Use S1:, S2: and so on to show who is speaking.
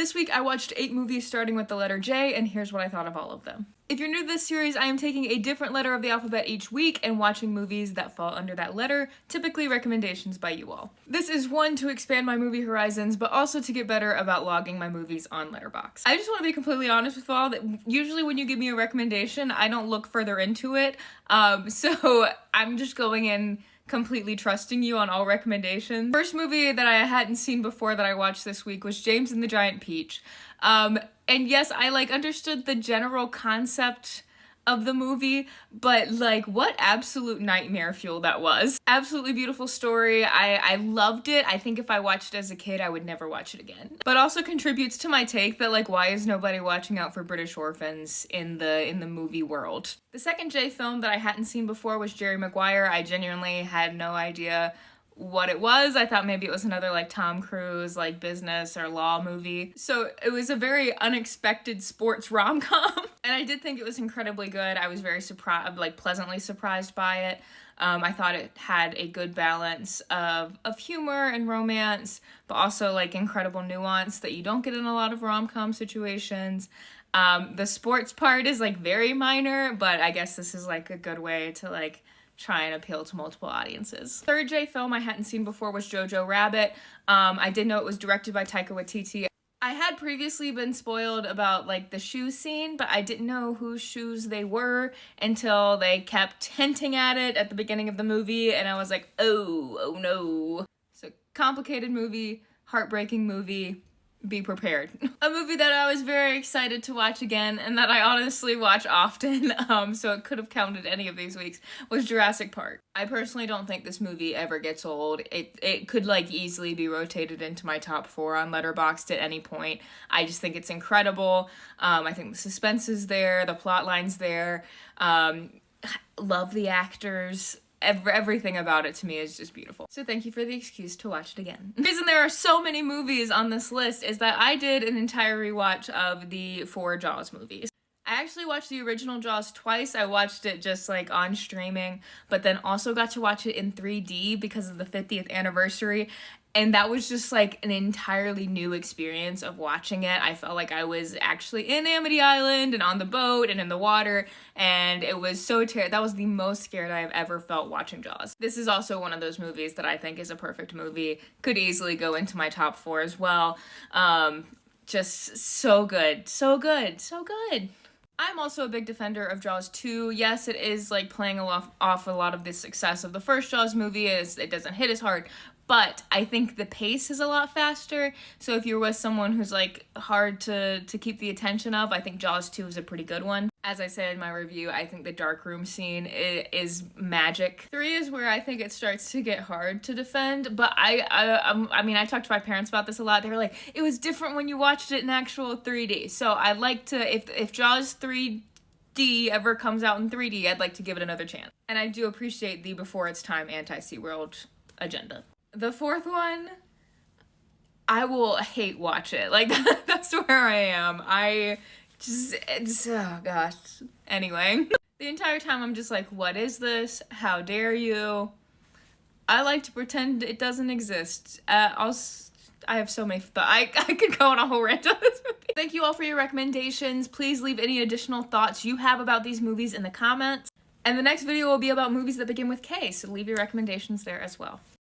S1: This week I watched 8 movies starting with the letter J, and here's what I thought of all of them. If you're new to this series, I am taking a different letter of the alphabet each week and watching movies that fall under that letter, typically recommendations by you all. This is one, to expand my movie horizons, but also to get better about logging my movies on Letterboxd. I just want to be completely honest with all that usually when you give me a recommendation, I don't look further into it, so I'm just going in completely trusting you on all recommendations. First movie that I hadn't seen before that I watched this week was James and the Giant Peach. And yes, I understood the general concept of the movie, but what absolute nightmare fuel that was. Absolutely beautiful story. I loved it. I think if I watched it as a kid, I would never watch it again. But also contributes to my take that why is nobody watching out for British orphans in the movie world? The second J film that I hadn't seen before was Jerry Maguire. I genuinely had no idea what it was. I thought maybe it was another Tom Cruise business or law movie. So it was a very unexpected sports rom-com. And I did think it was incredibly good. I was very pleasantly surprised by it. I thought it had a good balance of humor and romance, but also incredible nuance that you don't get in a lot of rom-com situations. The sports part is very minor, but I guess this is a good way to try and appeal to multiple audiences. Third J film I hadn't seen before was JoJo Rabbit. I did know it was directed by Taika Waititi. I had previously been spoiled about the shoe scene, but I didn't know whose shoes they were until they kept hinting at it at the beginning of the movie, and I was like, oh no. So complicated movie, heartbreaking movie. Be prepared. A movie that I was very excited to watch again and that I honestly watch often, so it could have counted any of these weeks, was Jurassic Park. I personally don't think this movie ever gets old. It could easily be rotated into my top 4 on Letterboxd at any point. I just think it's incredible. I think the suspense is there, the plot line's there. Love the actors. Everything about it to me is just beautiful. So thank you for the excuse to watch it again. The reason there are so many movies on this list is that I did an entire rewatch of the 4 Jaws movies. I actually watched the original Jaws twice. I watched it just on streaming, but then also got to watch it in 3D because of the 50th anniversary. And that was just an entirely new experience of watching it. I felt like I was actually in Amity Island and on the boat and in the water. And it was so that was the most scared I have ever felt watching Jaws. This is also one of those movies that I think is a perfect movie. Could easily go into my top 4 as well. Just so good. So good. So good. I'm also a big defender of Jaws 2. Yes, it is playing off a lot of the success of the first Jaws movie. It doesn't hit as hard. But I think the pace is a lot faster, so if you're with someone who's hard to keep the attention of, I think Jaws 2 is a pretty good one. As I said in my review, I think the dark room scene is magic. 3 is where I think it starts to get hard to defend, but I mean, I talked to my parents about this a lot. They were like, it was different when you watched it in actual 3D, so I'd like to, if Jaws 3D ever comes out in 3D, I'd like to give it another chance. And I do appreciate the before its time anti-SeaWorld agenda. The 4th one, I will hate watch it. That's where I am. Oh gosh. Anyway, the entire time I'm just what is this? How dare you? I like to pretend it doesn't exist. I have so many thoughts. I could go on a whole rant on this movie. Thank you all for your recommendations. Please leave any additional thoughts you have about these movies in the comments. And the next video will be about movies that begin with K, so leave your recommendations there as well.